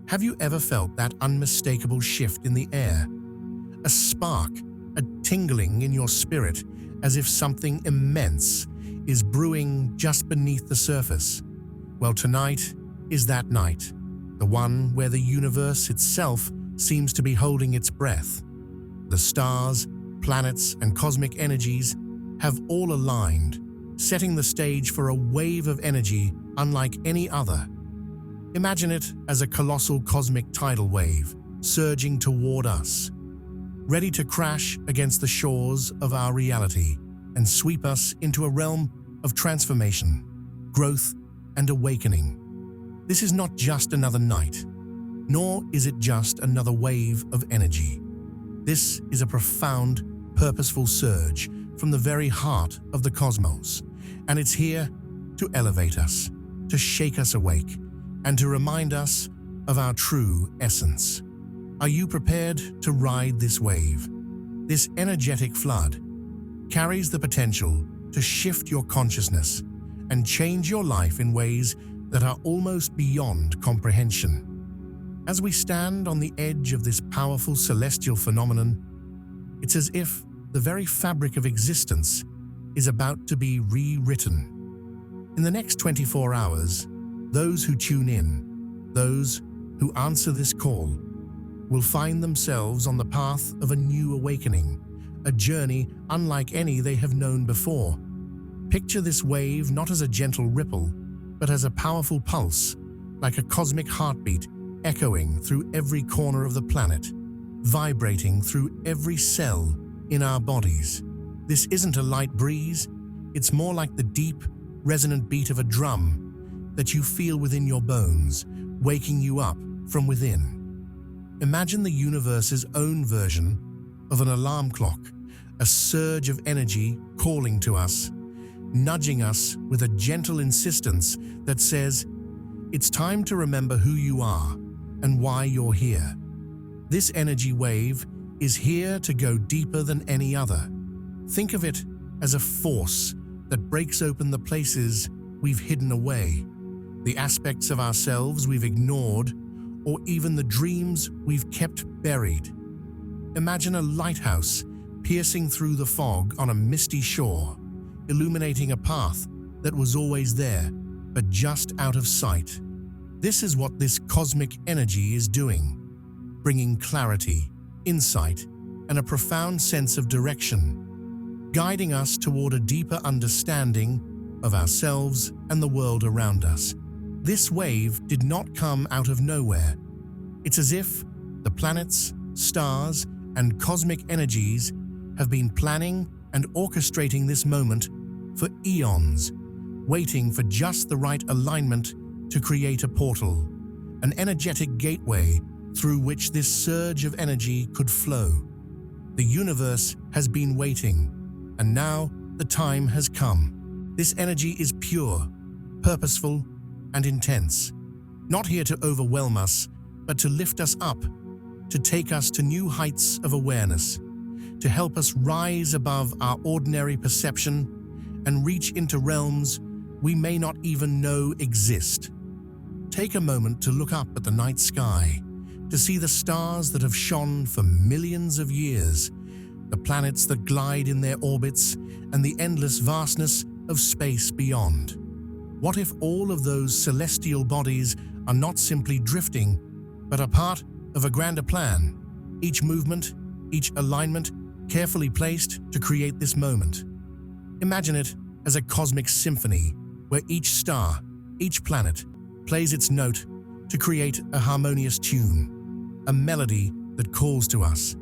Have you ever felt that unmistakable shift in the air? A spark, a tingling in your spirit, as if something immense is brewing just beneath the surface. Well, tonight is that night, the one where the universe itself seems to be holding its breath. The stars, planets, and cosmic energies have all aligned, setting the stage for a wave of energy unlike any other. Imagine it as a colossal cosmic tidal wave surging toward us, ready to crash against the shores of our reality and sweep us into a realm of transformation, growth, and awakening. This is not just another night, nor is it just another wave of energy. This is a profound, purposeful surge from the very heart of the cosmos, and it's here to elevate us, to shake us awake, and to remind us of our true essence. Are you prepared to ride this wave? This energetic flood carries the potential to shift your consciousness and change your life in ways that are almost beyond comprehension. As we stand on the edge of this powerful celestial phenomenon, it's as if the very fabric of existence is about to be rewritten. In the next 24 hours, those who tune in, those who answer this call, will find themselves on the path of a new awakening, a journey unlike any they have known before. Picture this wave not as a gentle ripple, but as a powerful pulse, like a cosmic heartbeat echoing through every corner of the planet, vibrating through every cell in our bodies. This isn't a light breeze, it's more like the deep, resonant beat of a drum that you feel within your bones, waking you up from within. Imagine the universe's own version of an alarm clock, a surge of energy calling to us, nudging us with a gentle insistence that says, it's time to remember who you are and why you're here. This energy wave is here to go deeper than any other. Think of it as a force that breaks open the places we've hidden away, the aspects of ourselves we've ignored, or even the dreams we've kept buried. Imagine a lighthouse piercing through the fog on a misty shore, illuminating a path that was always there, but just out of sight. This is what this cosmic energy is doing, bringing clarity, insight, and a profound sense of direction, guiding us toward a deeper understanding of ourselves and the world around us. This wave did not come out of nowhere. It's as if the planets, stars, and cosmic energies have been planning and orchestrating this moment for eons, waiting for just the right alignment to create a portal, an energetic gateway through which this surge of energy could flow. The universe has been waiting, and now the time has come. This energy is pure, purposeful, and intense, not here to overwhelm us, but to lift us up, to take us to new heights of awareness, to help us rise above our ordinary perception and reach into realms we may not even know exist. Take a moment to look up at the night sky, to see the stars that have shone for millions of years, the planets that glide in their orbits, and the endless vastness of space beyond. What if all of those celestial bodies are not simply drifting, but are part of a grander plan, each movement, each alignment carefully placed to create this moment? Imagine it as a cosmic symphony where each star, each planet, plays its note to create a harmonious tune, a melody that calls to us,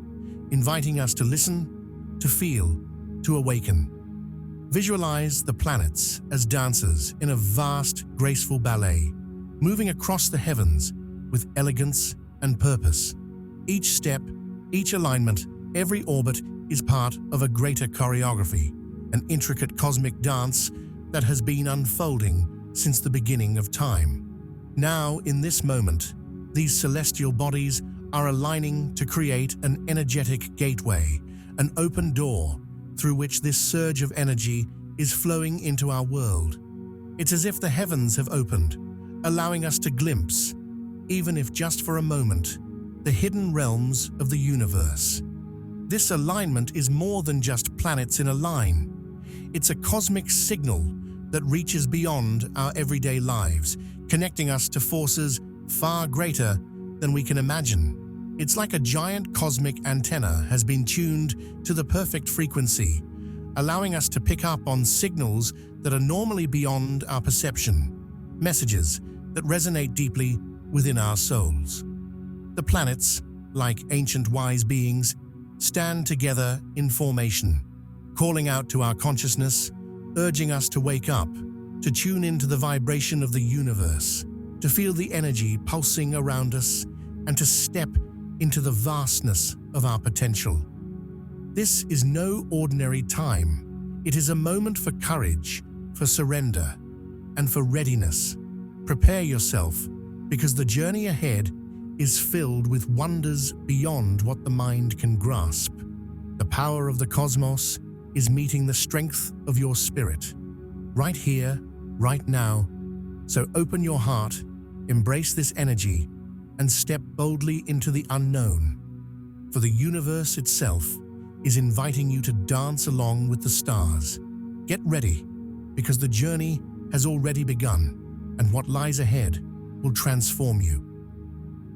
inviting us to listen, to feel, to awaken. Visualize the planets as dancers in a vast, graceful ballet, moving across the heavens with elegance and purpose. Each step, each alignment, every orbit is part of a greater choreography, an intricate cosmic dance that has been unfolding since the beginning of time. Now, in this moment, these celestial bodies are aligning to create an energetic gateway, an open door through which this surge of energy is flowing into our world. It's as if the heavens have opened, allowing us to glimpse even if just for a moment, the hidden realms of the universe. This alignment is more than just planets in a line. It's a cosmic signal that reaches beyond our everyday lives, connecting us to forces far greater than we can imagine. It's like a giant cosmic antenna has been tuned to the perfect frequency, allowing us to pick up on signals that are normally beyond our perception, messages that resonate deeply within our souls. The planets, like ancient wise beings, stand together in formation, calling out to our consciousness, urging us to wake up, to tune into the vibration of the universe, to feel the energy pulsing around us, and to step into the vastness of our potential. This is no ordinary time. It is a moment for courage, for surrender, and for readiness. Prepare yourself, because the journey ahead is filled with wonders beyond what the mind can grasp. The power of the cosmos is meeting the strength of your spirit, right here, right now. So open your heart, embrace this energy, and step boldly into the unknown. For the universe itself is inviting you to dance along with the stars. Get ready, because the journey has already begun, and what lies ahead will transform you.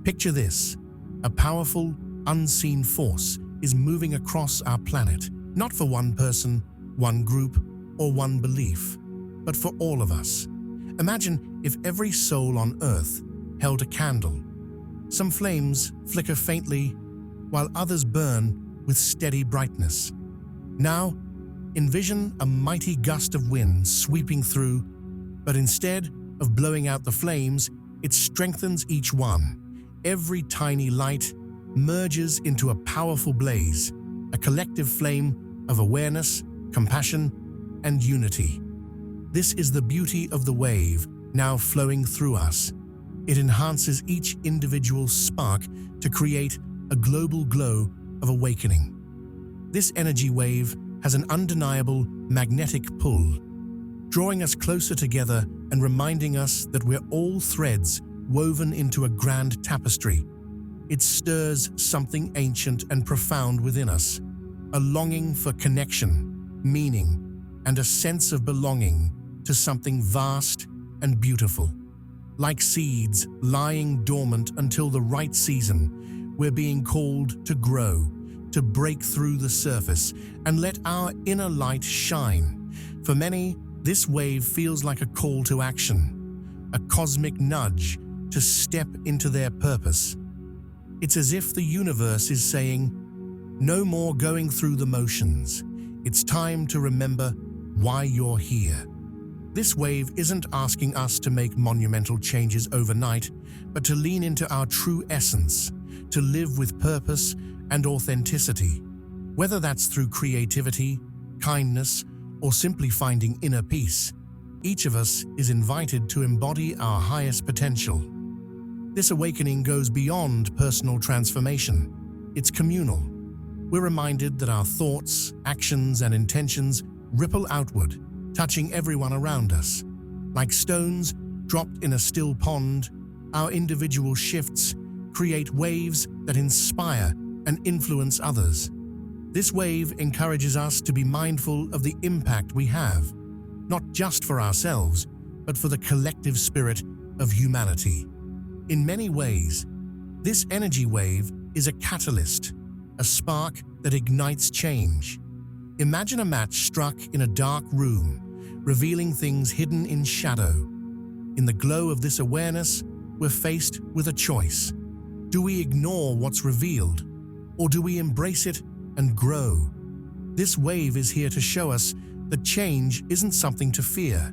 Picture this: a powerful, unseen force is moving across our planet, not for one person, one group, or one belief, but for all of us. Imagine if every soul on Earth held a candle. Some flames flicker faintly, while others burn with steady brightness. Now, envision a mighty gust of wind sweeping through, but instead of blowing out the flames, it strengthens each one. Every tiny light merges into a powerful blaze, a collective flame of awareness, compassion, and unity. This is the beauty of the wave now flowing through us. It enhances each individual spark to create a global glow of awakening. This energy wave has an undeniable magnetic pull, drawing us closer together and reminding us that we're all threads woven into a grand tapestry. It stirs something ancient and profound within us, a longing for connection, meaning, and a sense of belonging to something vast and beautiful. Like seeds lying dormant until the right season, we're being called to grow, to break through the surface, and let our inner light shine. For many, this wave feels like a call to action, a cosmic nudge to step into their purpose. It's as if the universe is saying, "No more going through the motions. It's time to remember why you're here." This wave isn't asking us to make monumental changes overnight, but to lean into our true essence, to live with purpose and authenticity. Whether that's through creativity, kindness, or simply finding inner peace, each of us is invited to embody our highest potential. This awakening goes beyond personal transformation. It's communal. We're reminded that our thoughts, actions, and intentions ripple outward, touching everyone around us. Like stones dropped in a still pond, our individual shifts create waves that inspire and influence others. This wave encourages us to be mindful of the impact we have, not just for ourselves, but for the collective spirit of humanity. In many ways, this energy wave is a catalyst, a spark that ignites change. Imagine a match struck in a dark room, revealing things hidden in shadow. In the glow of this awareness, we're faced with a choice. Do we ignore what's revealed, or do we embrace it and grow? This wave is here to show us that change isn't something to fear,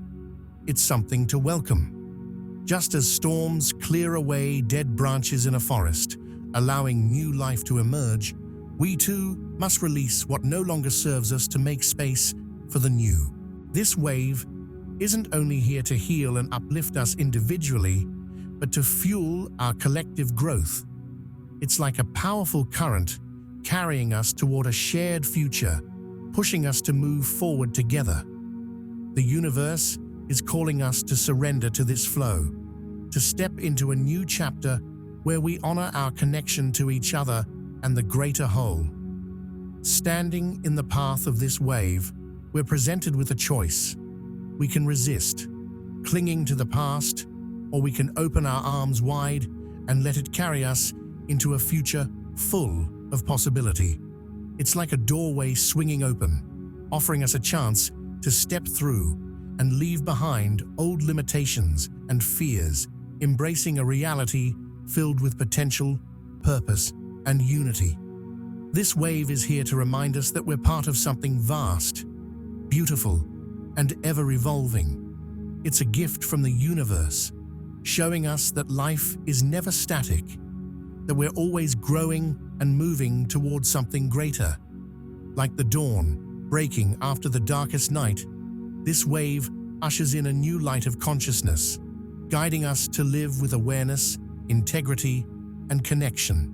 it's something to welcome. Just as storms clear away dead branches in a forest, allowing new life to emerge, we too must release what no longer serves us to make space for the new. This wave isn't only here to heal and uplift us individually, but to fuel our collective growth. It's like a powerful current carrying us toward a shared future, pushing us to move forward together. The universe is calling us to surrender to this flow, to step into a new chapter where we honor our connection to each other and the greater whole. Standing in the path of this wave, we're presented with a choice. We can resist, clinging to the past, or we can open our arms wide and let it carry us into a future full of possibility. It's like a doorway swinging open, offering us a chance to step through and leave behind old limitations and fears, embracing a reality filled with potential, purpose, and unity. This wave is here to remind us that we're part of something vast, beautiful, and ever-evolving. It's a gift from the universe, showing us that life is never static, that we're always growing and moving towards something greater. Like the dawn breaking after the darkest night, this wave ushers in a new light of consciousness, guiding us to live with awareness, integrity, and connection.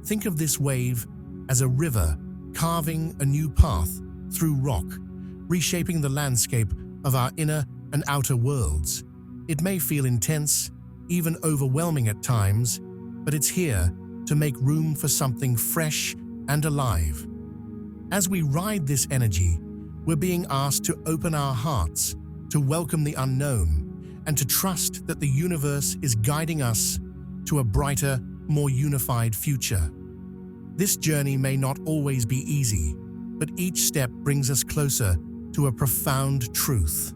Think of this wave as a river carving a new path through rock, reshaping the landscape of our inner and outer worlds. It may feel intense, even overwhelming at times, but it's here to make room for something fresh and alive. As we ride this energy, we're being asked to open our hearts, to welcome the unknown, and to trust that the universe is guiding us to a brighter, more unified future. This journey may not always be easy, but each step brings us closer to a profound truth.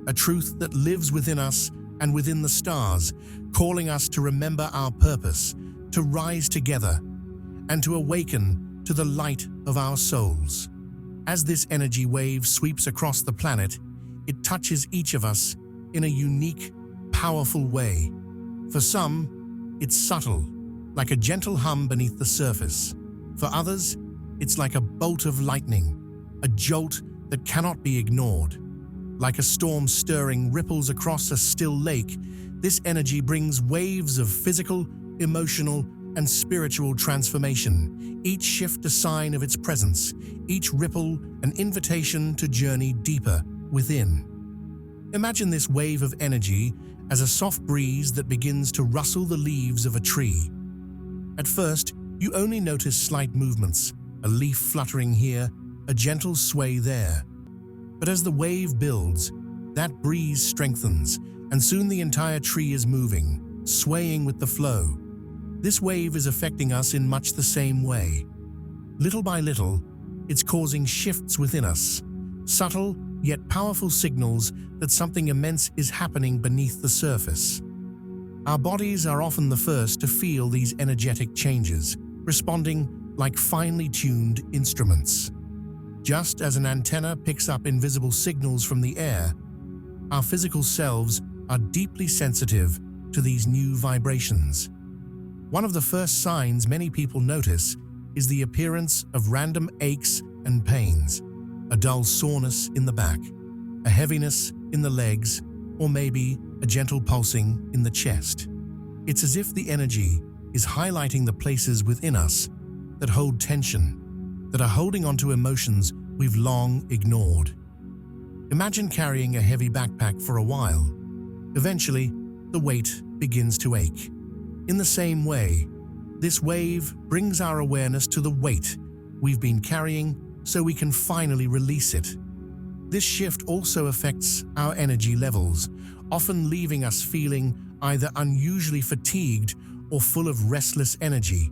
A truth that lives within us and within the stars, calling us to remember our purpose, to rise together, and to awaken to the light of our souls. As this energy wave sweeps across the planet, it touches each of us in a unique, powerful way. For some, it's subtle, like a gentle hum beneath the surface. For others, it's like a bolt of lightning, a jolt that cannot be ignored. Like a storm stirring ripples across a still lake, this energy brings waves of physical, emotional, and spiritual transformation, each shift a sign of its presence, each ripple an invitation to journey deeper within. Imagine this wave of energy as a soft breeze that begins to rustle the leaves of a tree. At first, you only notice slight movements, a leaf fluttering here, a gentle sway there. But as the wave builds, that breeze strengthens, and soon the entire tree is moving, swaying with the flow. This wave is affecting us in much the same way. Little by little, it's causing shifts within us, subtle yet powerful signals that something immense is happening beneath the surface. Our bodies are often the first to feel these energetic changes, responding like finely tuned instruments. Just as an antenna picks up invisible signals from the air, our physical selves are deeply sensitive to these new vibrations. One of the first signs many people notice is the appearance of random aches and pains, a dull soreness in the back, a heaviness in the legs, or maybe a gentle pulsing in the chest. It's as if the energy is highlighting the places within us that hold tension, that are holding onto emotions we've long ignored. Imagine carrying a heavy backpack for a while. Eventually, the weight begins to ache. In the same way, this wave brings our awareness to the weight we've been carrying so we can finally release it. This shift also affects our energy levels, often leaving us feeling either unusually fatigued or full of restless energy.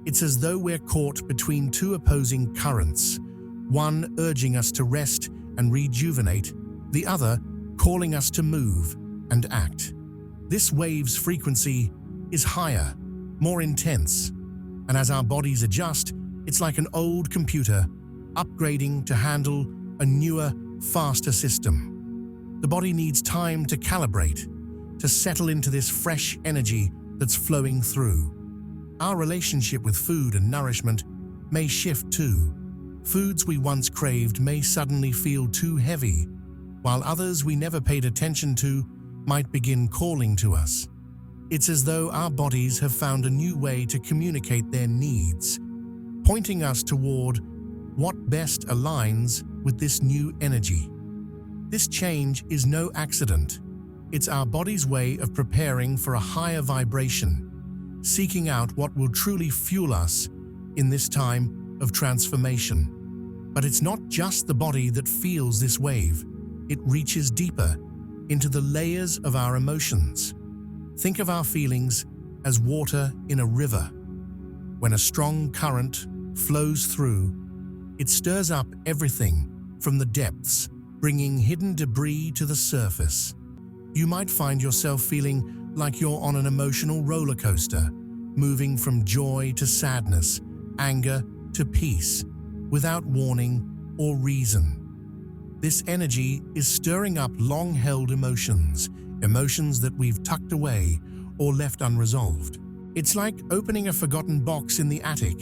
It's as though we're caught between two opposing currents, one urging us to rest and rejuvenate, the other calling us to move and act. This wave's frequency is higher, more intense, and as our bodies adjust, it's like an old computer upgrading to handle a newer, faster system. The body needs time to calibrate, to settle into this fresh energy that's flowing through. Our relationship with food and nourishment may shift too. Foods we once craved may suddenly feel too heavy, while others we never paid attention to might begin calling to us. It's as though our bodies have found a new way to communicate their needs, pointing us toward what best aligns with this new energy. This change is no accident. It's our body's way of preparing for a higher vibration, seeking out what will truly fuel us in this time of transformation. But it's not just the body that feels this wave. It reaches deeper into the layers of our emotions. Think of our feelings as water in a river. When a strong current flows through, it stirs up everything from the depths, bringing hidden debris to the surface. You might find yourself feeling like you're on an emotional roller coaster, moving from joy to sadness, anger to peace, without warning or reason. This energy is stirring up long-held emotions that we've tucked away or left unresolved. It's like opening a forgotten box in the attic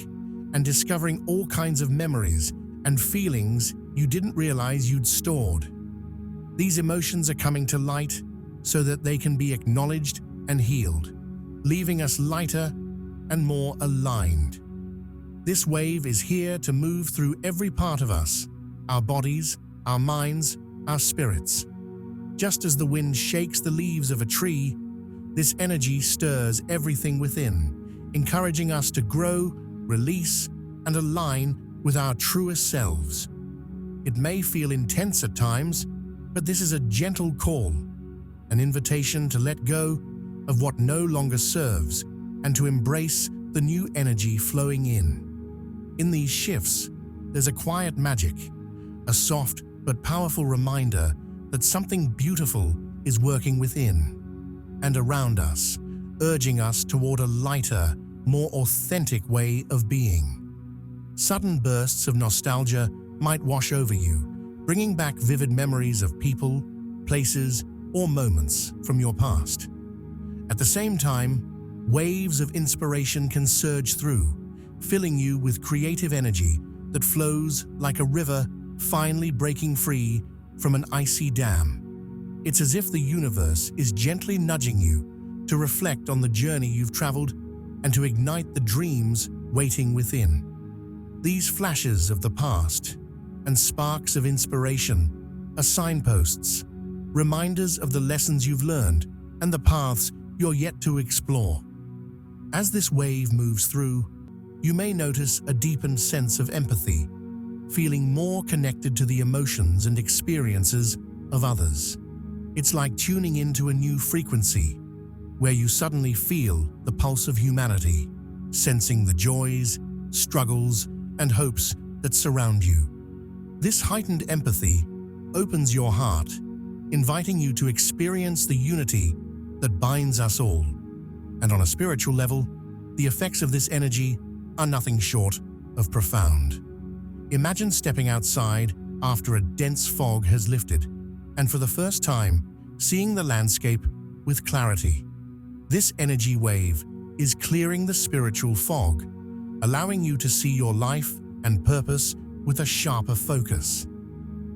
and discovering all kinds of memories and feelings you didn't realize you'd stored. These emotions are coming to light so that they can be acknowledged and healed, leaving us lighter and more aligned. This wave is here to move through every part of us, our bodies, our minds, our spirits. Just as the wind shakes the leaves of a tree, this energy stirs everything within, encouraging us to grow, release, and align with our truest selves. It may feel intense at times, but this is a gentle call, an invitation to let go of what no longer serves and to embrace the new energy flowing in. In these shifts, there's a quiet magic, a soft but powerful reminder that something beautiful is working within and around us, urging us toward a lighter, more authentic way of being. Sudden bursts of nostalgia might wash over you, bringing back vivid memories of people, places, or moments from your past. At the same time, waves of inspiration can surge through, filling you with creative energy that flows like a river finally breaking free from an icy dam. It's as if the universe is gently nudging you to reflect on the journey you've traveled and to ignite the dreams waiting within. These flashes of the past and sparks of inspiration are signposts, reminders of the lessons you've learned and the paths you're yet to explore. As this wave moves through, you may notice a deepened sense of empathy, feeling more connected to the emotions and experiences of others. It's like tuning into a new frequency, where you suddenly feel the pulse of humanity, sensing the joys, struggles, and hopes that surround you. This heightened empathy opens your heart, inviting you to experience the unity that binds us all. And on a spiritual level, the effects of this energy are nothing short of profound. Imagine stepping outside after a dense fog has lifted, and for the first time, seeing the landscape with clarity. This energy wave is clearing the spiritual fog, allowing you to see your life and purpose with a sharper focus.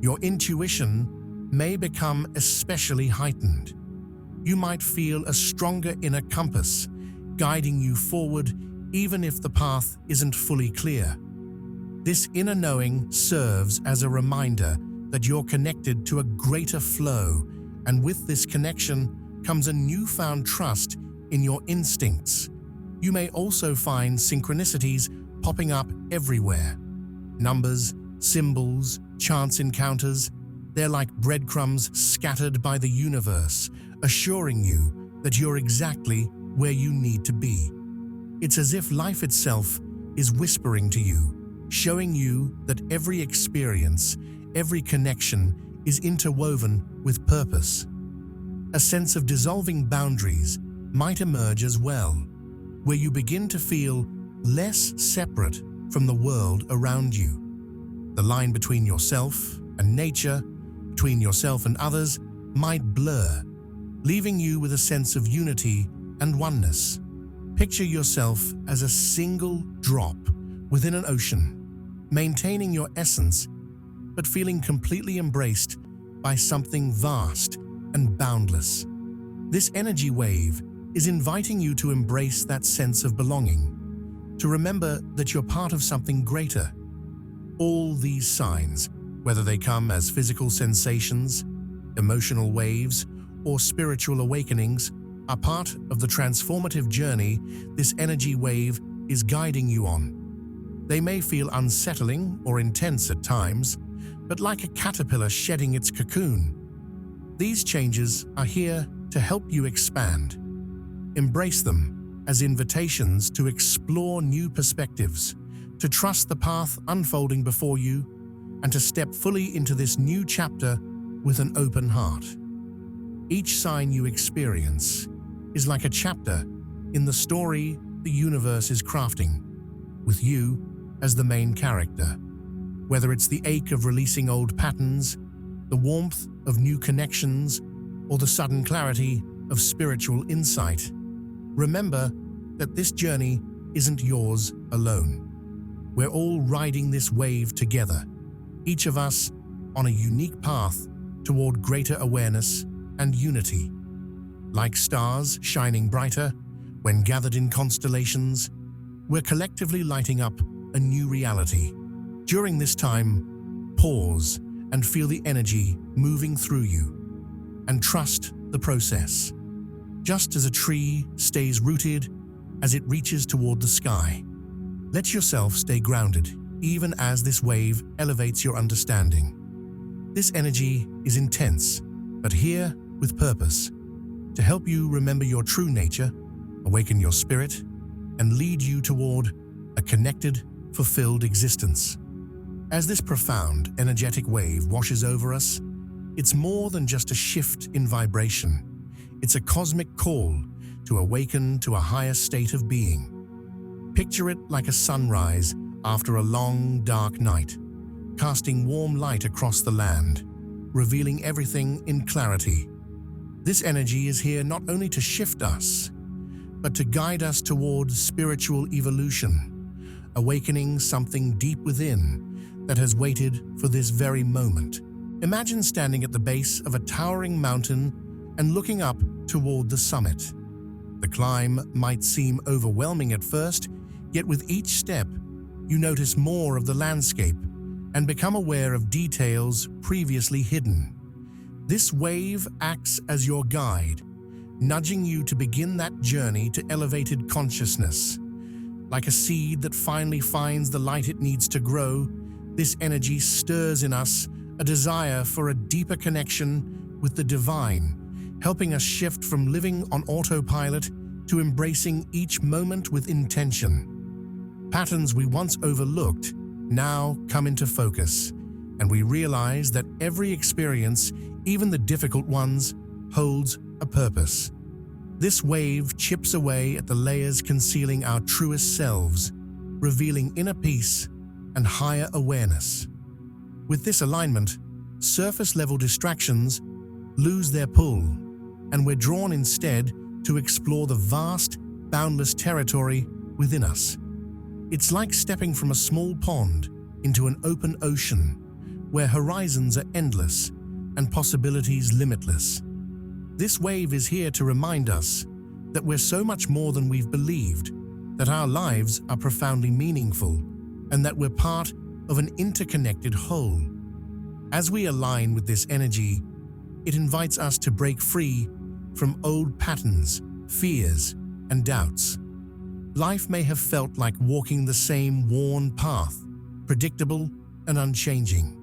Your intuition may become especially heightened. You might feel a stronger inner compass, guiding you forward even if the path isn't fully clear. This inner knowing serves as a reminder that you're connected to a greater flow, and with this connection comes a newfound trust in your instincts. You may also find synchronicities popping up everywhere. Numbers, symbols, chance encounters, they're like breadcrumbs scattered by the universe, assuring you that you're exactly where you need to be. It's as if life itself is whispering to you, showing you that every experience, every connection is interwoven with purpose. A sense of dissolving boundaries might emerge as well, where you begin to feel less separate from the world around you. The line between yourself and nature, between yourself and others, might blur, leaving you with a sense of unity and oneness. Picture yourself as a single drop within an ocean, maintaining your essence, but feeling completely embraced by something vast and boundless. This energy wave is inviting you to embrace that sense of belonging, to remember that you're part of something greater. All these signs, whether they come as physical sensations, emotional waves, or spiritual awakenings are part of the transformative journey this energy wave is guiding you on. They may feel unsettling or intense at times, but like a caterpillar shedding its cocoon, these changes are here to help you expand. Embrace them as invitations to explore new perspectives, to trust the path unfolding before you, and to step fully into this new chapter with an open heart. Each sign you experience is like a chapter in the story the universe is crafting, with you as the main character. Whether it's the ache of releasing old patterns, the warmth of new connections, or the sudden clarity of spiritual insight, remember that this journey isn't yours alone. We're all riding this wave together, each of us on a unique path toward greater awareness and unity. Like stars shining brighter when gathered in constellations, we're collectively lighting up a new reality. During this time, pause and feel the energy moving through you, and trust the process. Just as a tree stays rooted as it reaches toward the sky, let yourself stay grounded, even as this wave elevates your understanding. This energy is intense, but here with purpose, to help you remember your true nature, awaken your spirit, and lead you toward a connected, fulfilled existence. As this profound, energetic wave washes over us, it's more than just a shift in vibration. It's a cosmic call to awaken to a higher state of being. Picture it like a sunrise after a long, dark night, casting warm light across the land, revealing everything in clarity. This energy is here not only to shift us, but to guide us toward spiritual evolution, awakening something deep within that has waited for this very moment. Imagine standing at the base of a towering mountain and looking up toward the summit. The climb might seem overwhelming at first, yet with each step, you notice more of the landscape and become aware of details previously hidden. This wave acts as your guide, nudging you to begin that journey to elevated consciousness. Like a seed that finally finds the light it needs to grow, this energy stirs in us a desire for a deeper connection with the divine, helping us shift from living on autopilot to embracing each moment with intention. Patterns we once overlooked now come into focus, and we realize that every experience, even the difficult ones, holds a purpose. This wave chips away at the layers concealing our truest selves, revealing inner peace and higher awareness. With this alignment, surface-level distractions lose their pull, and we're drawn instead to explore the vast, boundless territory within us. It's like stepping from a small pond into an open ocean, where horizons are endless and possibilities limitless. This wave is here to remind us that we're so much more than we've believed, that our lives are profoundly meaningful, and that we're part of an interconnected whole. As we align with this energy, it invites us to break free from old patterns, fears, and doubts. Life may have felt like walking the same worn path, predictable and unchanging.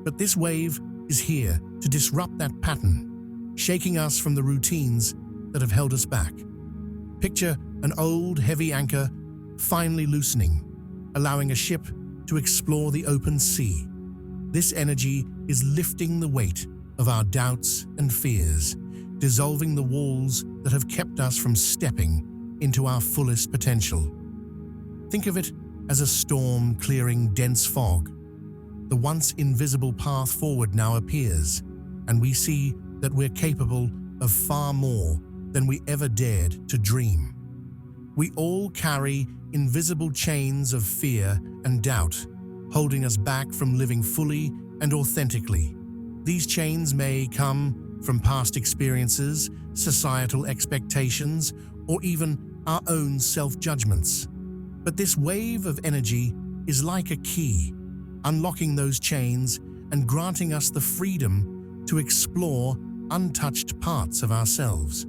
But this wave is here to disrupt that pattern, shaking us from the routines that have held us back. Picture an old, heavy anchor finally loosening, allowing a ship to explore the open sea. This energy is lifting the weight of our doubts and fears, dissolving the walls that have kept us from stepping into our fullest potential. Think of it as a storm clearing dense fog. The once invisible path forward now appears, and we see that we're capable of far more than we ever dared to dream. We all carry invisible chains of fear and doubt, holding us back from living fully and authentically. These chains may come from past experiences, societal expectations, or even our own self-judgments. But this wave of energy is like a key, unlocking those chains and granting us the freedom to explore untouched parts of ourselves.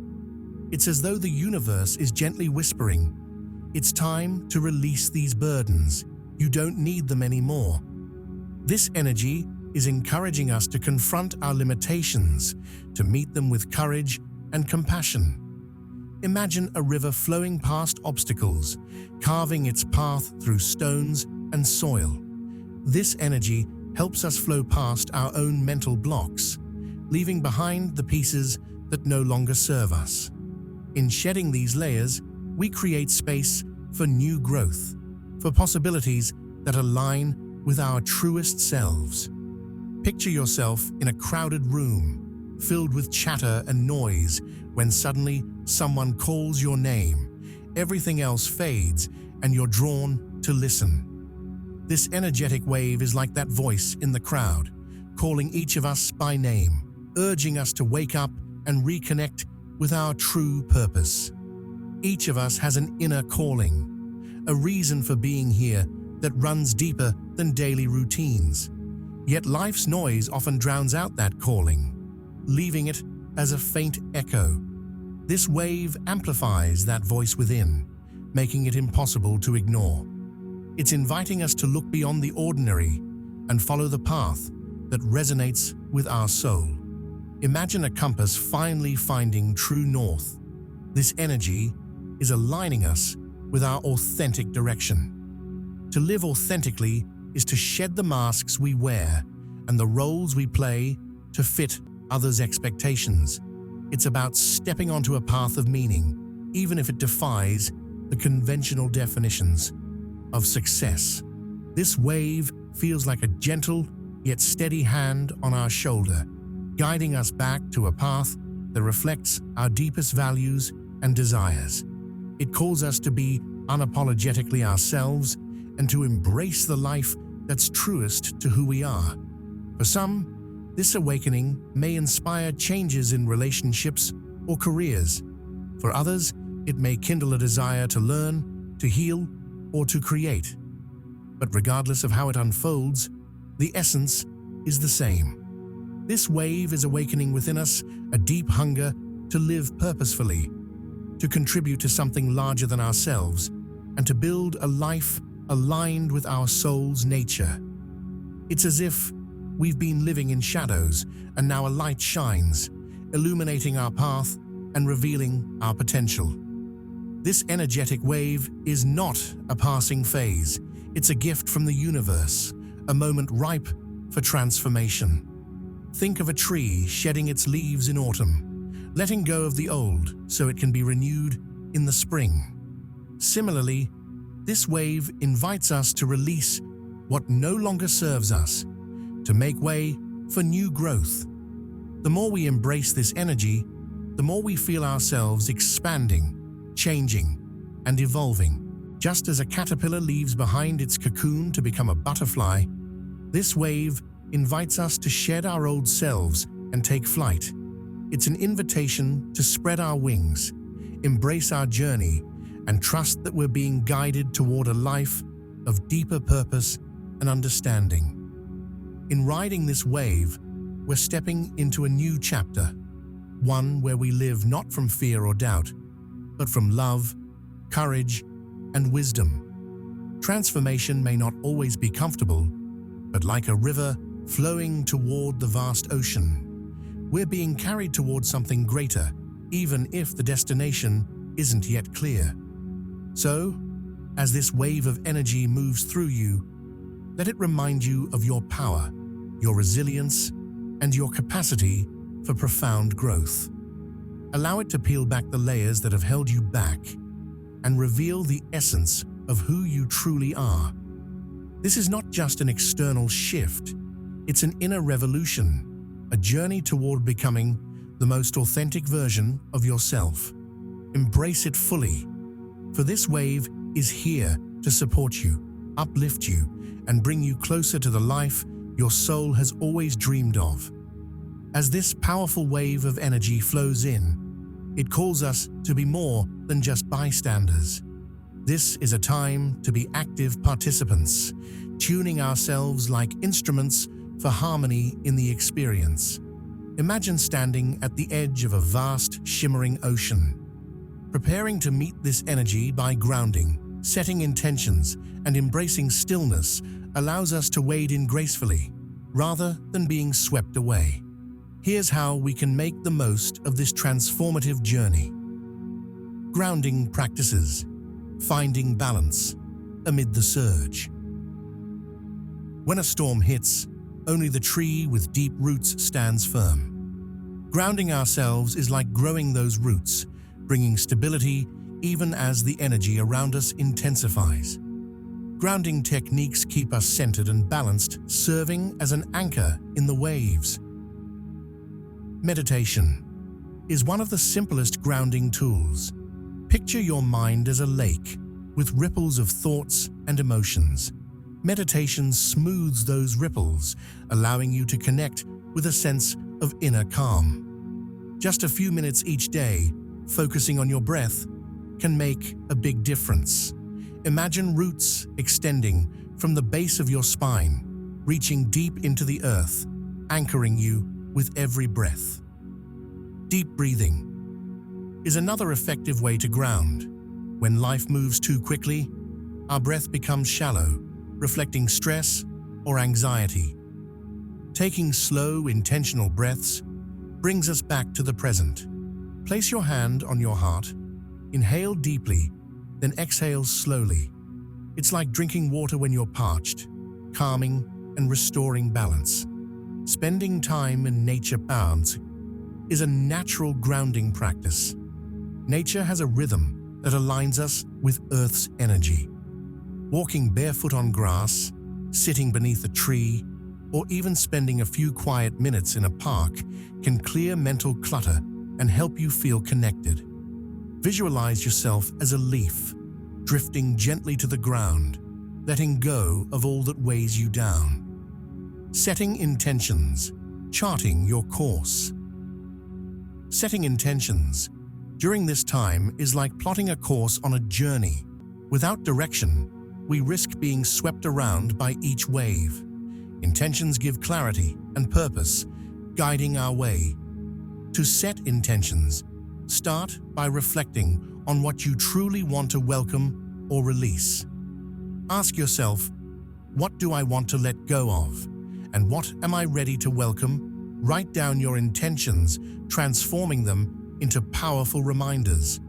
It's as though the universe is gently whispering, "It's time to release these burdens. You don't need them anymore." This energy is encouraging us to confront our limitations, to meet them with courage and compassion. Imagine a river flowing past obstacles, carving its path through stones and soil. This energy helps us flow past our own mental blocks, leaving behind the pieces that no longer serve us. In shedding these layers, we create space for new growth, for possibilities that align with our truest selves. Picture yourself in a crowded room, filled with chatter and noise, when suddenly someone calls your name. Everything else fades, and you're drawn to listen. This energetic wave is like that voice in the crowd, calling each of us by name, urging us to wake up and reconnect with our true purpose. Each of us has an inner calling, a reason for being here that runs deeper than daily routines. Yet life's noise often drowns out that calling, leaving it as a faint echo. This wave amplifies that voice within, making it impossible to ignore. It's inviting us to look beyond the ordinary and follow the path that resonates with our soul. Imagine a compass finally finding true north. This energy is aligning us with our authentic direction. To live authentically is to shed the masks we wear and the roles we play to fit others' expectations. It's about stepping onto a path of meaning, even if it defies the conventional definitions of success. This wave feels like a gentle yet steady hand on our shoulder, guiding us back to a path that reflects our deepest values and desires. It calls us to be unapologetically ourselves and to embrace the life that's truest to who we are. For some, this awakening may inspire changes in relationships or careers. For others, it may kindle a desire to learn, to heal, or to create. But regardless of how it unfolds, the essence is the same. This wave is awakening within us a deep hunger to live purposefully, to contribute to something larger than ourselves, and to build a life aligned with our soul's nature. It's as if we've been living in shadows, and now a light shines, illuminating our path and revealing our potential. This energetic wave is not a passing phase. It's a gift from the universe, a moment ripe for transformation. Think of a tree shedding its leaves in autumn, letting go of the old so it can be renewed in the spring. Similarly, this wave invites us to release what no longer serves us, to make way for new growth. The more we embrace this energy, the more we feel ourselves expanding, changing, and evolving. Just as a caterpillar leaves behind its cocoon to become a butterfly, this wave invites us to shed our old selves and take flight. It's an invitation to spread our wings, embrace our journey, and trust that we're being guided toward a life of deeper purpose and understanding. In riding this wave, we're stepping into a new chapter, one where we live not from fear or doubt, but from love, courage, and wisdom. Transformation may not always be comfortable, but like a river flowing toward the vast ocean, we're being carried toward something greater, even if the destination isn't yet clear. So, as this wave of energy moves through you, let it remind you of your power, your resilience, and your capacity for profound growth. Allow it to peel back the layers that have held you back and reveal the essence of who you truly are. This is not just an external shift, it's an inner revolution, a journey toward becoming the most authentic version of yourself. Embrace it fully, for this wave is here to support you, uplift you, and bring you closer to the life your soul has always dreamed of. As this powerful wave of energy flows in, it calls us to be more than just bystanders. This is a time to be active participants, tuning ourselves like instruments for harmony in the experience. Imagine standing at the edge of a vast, shimmering ocean. Preparing to meet this energy by grounding, setting intentions, and embracing stillness allows us to wade in gracefully, rather than being swept away. Here's how we can make the most of this transformative journey. Grounding practices. Finding balance amid the surge. When a storm hits, only the tree with deep roots stands firm. Grounding ourselves is like growing those roots, bringing stability even as the energy around us intensifies. Grounding techniques keep us centered and balanced, serving as an anchor in the waves. Meditation is one of the simplest grounding tools. Picture your mind as a lake with ripples of thoughts and emotions. Meditation smooths those ripples, allowing you to connect with a sense of inner calm. Just a few minutes each day, focusing on your breath, can make a big difference. Imagine roots extending from the base of your spine, reaching deep into the earth, anchoring you with every breath. Deep breathing is another effective way to ground. When life moves too quickly, our breath becomes shallow, reflecting stress or anxiety. Taking slow, intentional breaths brings us back to the present. Place your hand on your heart, inhale deeply, then exhale slowly. It's like drinking water when you're parched, calming and restoring balance. Spending time in nature bounds is a natural grounding practice. Nature has a rhythm that aligns us with Earth's energy. Walking barefoot on grass, sitting beneath a tree, or even spending a few quiet minutes in a park can clear mental clutter and help you feel connected. Visualize yourself as a leaf, drifting gently to the ground, letting go of all that weighs you down. Setting intentions, charting your course. Setting intentions during this time is like plotting a course on a journey. Without direction, we risk being swept around by each wave. Intentions give clarity and purpose, guiding our way. To set intentions, start by reflecting on what you truly want to welcome or release. Ask yourself, what do I want to let go of? And what am I ready to welcome? Write down your intentions, transforming them into powerful reminders.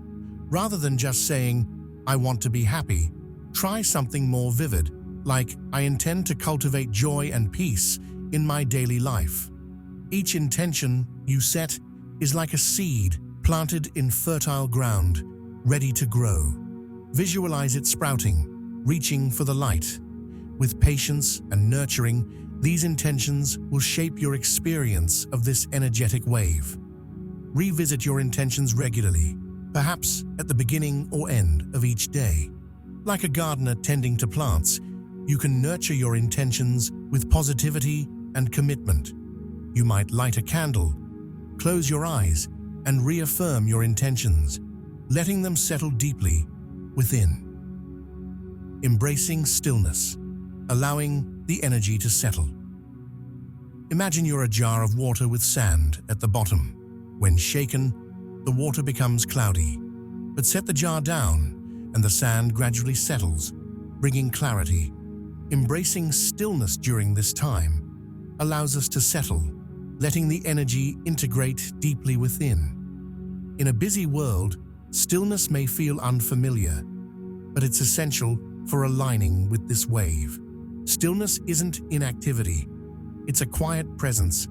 Rather than just saying, I want to be happy, try something more vivid, like I intend to cultivate joy and peace in my daily life. Each intention you set is like a seed planted in fertile ground, ready to grow. Visualize it sprouting, reaching for the light. With patience and nurturing, these intentions will shape your experience of this energetic wave. Revisit your intentions regularly, perhaps at the beginning or end of each day. Like a gardener tending to plants, you can nurture your intentions with positivity and commitment. You might light a candle, close your eyes, and reaffirm your intentions, letting them settle deeply within. Embracing stillness, allowing the energy to settle. Imagine you're a jar of water with sand at the bottom. When shaken, the water becomes cloudy. But set the jar down, and the sand gradually settles, bringing clarity. Embracing stillness during this time allows us to settle, letting the energy integrate deeply within. In a busy world, stillness may feel unfamiliar, but it's essential for aligning with this wave. Stillness isn't inactivity. It's a quiet presence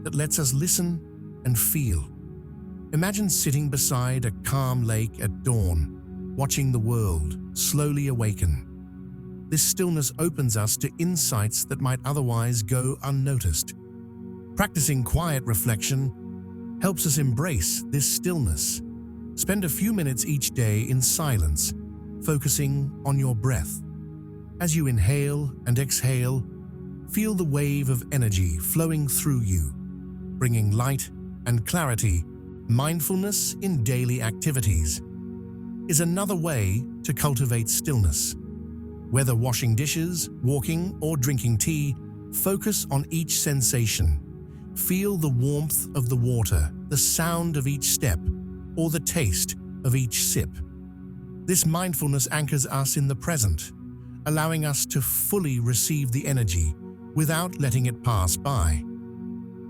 that lets us listen and feel. Imagine sitting beside a calm lake at dawn, watching the world slowly awaken. This stillness opens us to insights that might otherwise go unnoticed. Practicing quiet reflection helps us embrace this stillness. Spend a few minutes each day in silence, focusing on your breath. As you inhale and exhale, feel the wave of energy flowing through you, bringing light and clarity. Mindfulness in daily activities is another way to cultivate stillness. Whether washing dishes, walking, or drinking tea, focus on each sensation. Feel the warmth of the water, the sound of each step, or the taste of each sip. This mindfulness anchors us in the present, allowing us to fully receive the energy without letting it pass by.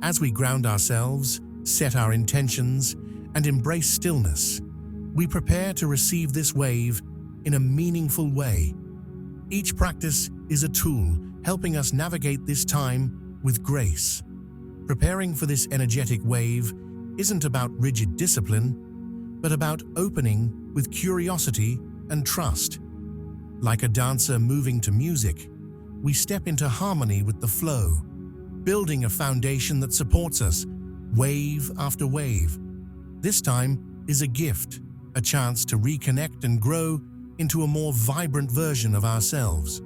As we ground ourselves, set our intentions, and embrace stillness, we prepare to receive this wave in a meaningful way. Each practice is a tool helping us navigate this time with grace. Preparing for this energetic wave isn't about rigid discipline, but about opening with curiosity and trust. Like a dancer moving to music, we step into harmony with the flow, building a foundation that supports us, wave after wave. This time is a gift, a chance to reconnect and grow into a more vibrant version of ourselves.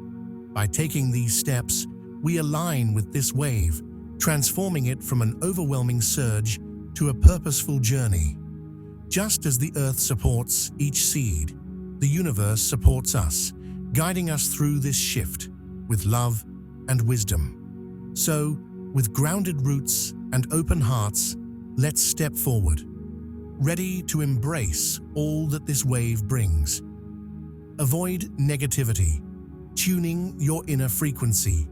By taking these steps, we align with this wave, transforming it from an overwhelming surge to a purposeful journey. Just as the earth supports each seed, the universe supports us, guiding us through this shift with love and wisdom. So, with grounded roots and open hearts, let's step forward, ready to embrace all that this wave brings. Avoid negativity, tuning your inner frequency.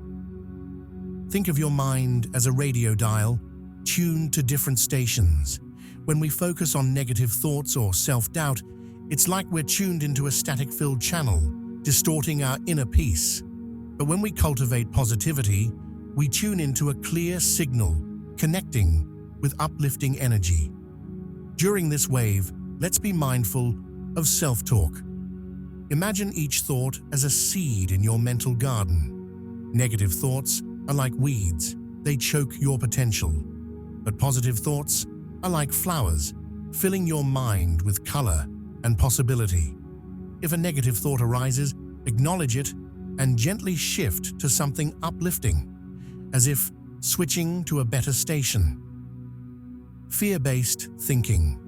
Think of your mind as a radio dial, tuned to different stations. When we focus on negative thoughts or self-doubt, it's like we're tuned into a static-filled channel, distorting our inner peace. But when we cultivate positivity, we tune into a clear signal, connecting with uplifting energy. During this wave, let's be mindful of self-talk. Imagine each thought as a seed in your mental garden. Negative thoughts are like weeds, they choke your potential. But positive thoughts are like flowers, filling your mind with color and possibility. If a negative thought arises, acknowledge it and gently shift to something uplifting, as if switching to a better station. Fear-based thinking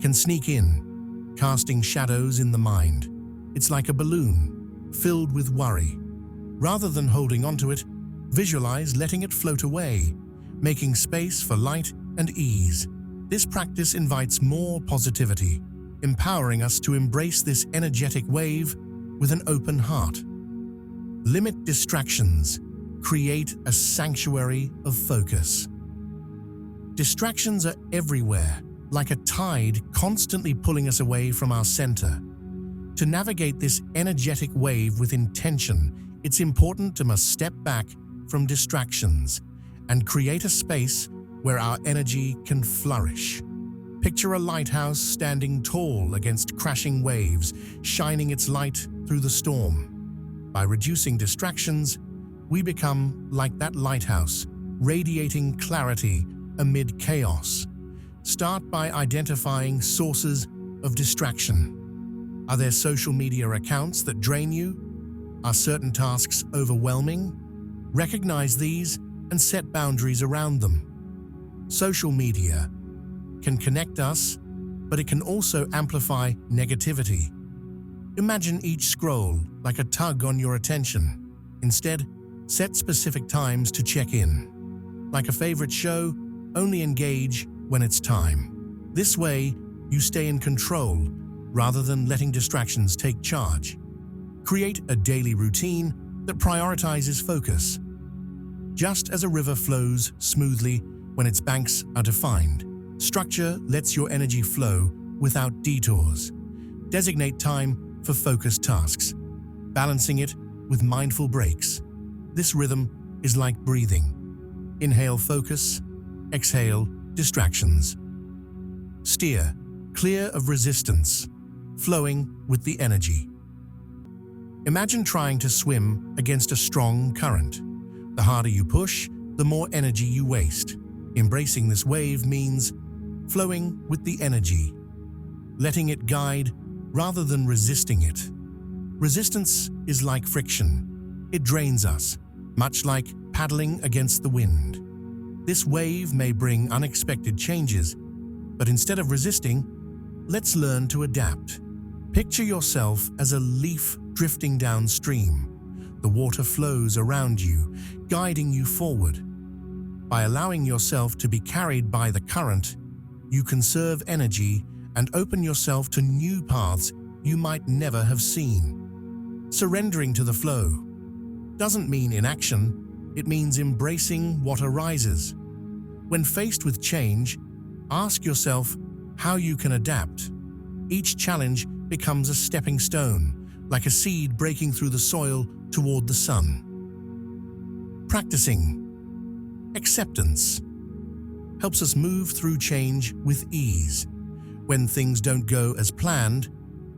can sneak in, casting shadows in the mind. It's like a balloon filled with worry. Rather than holding onto it, visualize letting it float away, making space for light and ease. This practice invites more positivity, empowering us to embrace this energetic wave with an open heart. Limit distractions. Create a sanctuary of focus. Distractions are everywhere, like a tide constantly pulling us away from our center. To navigate this energetic wave with intention, it's important to step back from distractions and create a space where our energy can flourish. Picture a lighthouse standing tall against crashing waves, shining its light through the storm. By reducing distractions, we become like that lighthouse, radiating clarity amid chaos. Start by identifying sources of distraction. Are there social media accounts that drain you? Are certain tasks overwhelming? Recognize these and set boundaries around them. Social media can connect us, but it can also amplify negativity. Imagine each scroll like a tug on your attention. Instead, set specific times to check in. Like a favorite show, only engage when it's time. This way, you stay in control rather than letting distractions take charge. Create a daily routine that prioritizes focus. Just as a river flows smoothly when its banks are defined, structure lets your energy flow without detours. Designate time for focused tasks, balancing it with mindful breaks. This rhythm is like breathing. Inhale focus, exhale distractions. Steer clear of resistance, flowing with the energy. Imagine trying to swim against a strong current. The harder you push, the more energy you waste. Embracing this wave means flowing with the energy, letting it guide rather than resisting it. Resistance is like friction. It drains us, much like paddling against the wind. This wave may bring unexpected changes, but instead of resisting, let's learn to adapt. Picture yourself as a leaf drifting downstream. The water flows around you, guiding you forward. By allowing yourself to be carried by the current, you conserve energy and open yourself to new paths you might never have seen. Surrendering to the flow doesn't mean inaction, it means embracing what arises. When faced with change, ask yourself how you can adapt. Each challenge becomes a stepping stone, like a seed breaking through the soil toward the sun. Practicing acceptance helps us move through change with ease. When things don't go as planned,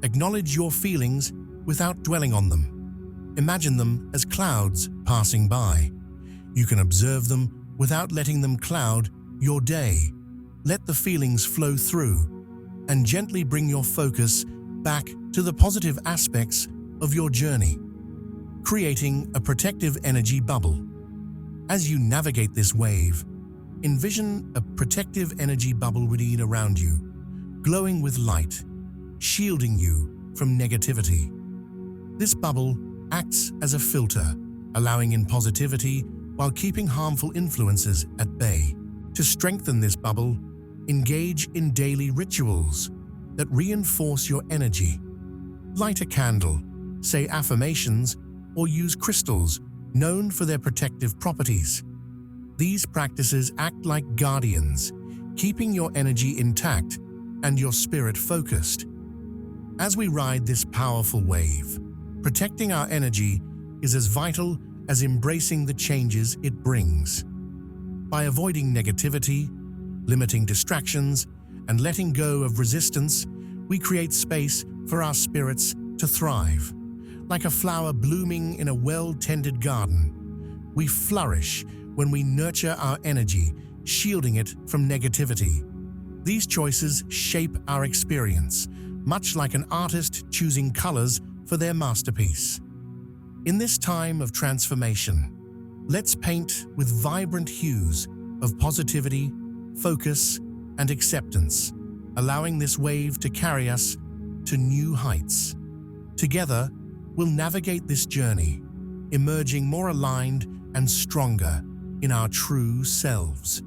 acknowledge your feelings without dwelling on them. Imagine them as clouds passing by. You can observe them without letting them cloud your day. Let the feelings flow through and gently bring your focus back to the positive aspects of your journey, creating a protective energy bubble. As you navigate this wave, envision a protective energy bubble within around you, glowing with light, shielding you from negativity. This bubble acts as a filter, allowing in positivity while keeping harmful influences at bay. To strengthen this bubble, engage in daily rituals that reinforce your energy. Light a candle, say affirmations, or use crystals known for their protective properties. These practices act like guardians, keeping your energy intact and your spirit focused. As we ride this powerful wave, protecting our energy is as vital as embracing the changes it brings. By avoiding negativity, limiting distractions, and letting go of resistance, we create space for our spirits to thrive. Like a flower blooming in a well-tended garden, we flourish when we nurture our energy, shielding it from negativity. These choices shape our experience, much like an artist choosing colors for their masterpiece. In this time of transformation, let's paint with vibrant hues of positivity, focus, and acceptance, allowing this wave to carry us to new heights. Together, we'll navigate this journey, emerging more aligned and stronger in our true selves.